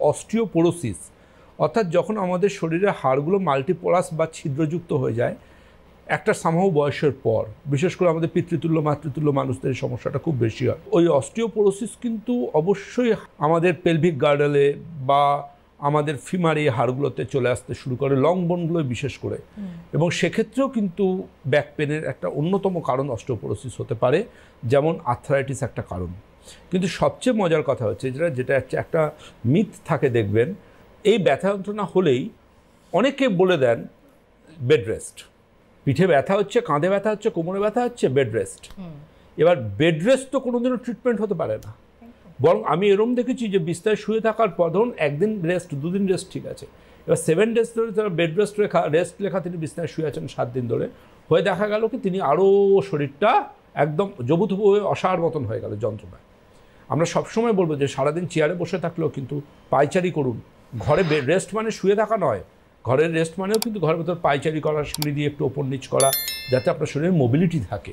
Osteoporosis অর্থাৎ যখন আমাদের শরীরের হাড়গুলো মাল্টিপোরাস বা ছিদ্রযুক্ত হয়ে যায় একটা সামহাও বয়সের পর, বিশেষ করে আমাদের পিতৃতুল্য মাতৃতুল্য মানুষদের এই সমস্যাটা খুব বেশি হয়। ওই অস্টিওপোরোসিস কিন্তু অবশ্যই আমাদের পেলভিক গার্ডেলে বা আমাদের ফিমারি হাড়গুলোতে চলে আসতে শুরু করে, লং বোনগুলো বিশেষ করে, এবং সেক্ষেত্রেও কিন্তু ব্যাক পেনের একটা অন্যতম কারণ অস্টিওপোরোসিস হতে পারে, যেমন আর্থ্রাইটিস একটা কারণ। কিন্তু সবচেয়ে মজার কথা হচ্ছে যেটা একটা মিথ থাকে, দেখবেন এই ব্যথা যন্ত্রণা হলেই অনেকে বলে দেন বেড রেস্ট, পিঠে ব্যথা হচ্ছে, কাঁধে ব্যথা হচ্ছে, কোমরে ব্যথা হচ্ছে, বেড রেস্ট। এবার বেড রেস্ট তো কোনোদিনও ট্রিটমেন্ট হতে পারে না, বরং আমি এরকম দেখেছি যে বিছানায় শুয়ে থাকার পর ধরুন একদিন রেস্ট, দুদিন রেস্ট ঠিক আছে, এবার 7 ডেজ ধরে তারা বেড রেস্ট লেখা তিনি বিছানায় শুয়ে আছেন 7 দিন ধরে, হয়ে দেখা গেল কি তিনি আরও শরীরটা একদম জবুথবু হয়ে অসাড় মতন হয়ে গেল যন্ত্রণায়। আমরা সবসময় বলবো যে সারাদিন চেয়ারে বসে থাকলেও কিন্তু পায়চারি করুন। ঘরে রেস্ট মানে শুয়ে থাকা নয়, ঘরের রেস্ট মানেও কিন্তু ঘরের ভেতর পায়চারি করা, সিঁড়ি দিয়ে একটু ওপর নিচ করা, যাতে আপনার শরীরে মোবিলিটি থাকে।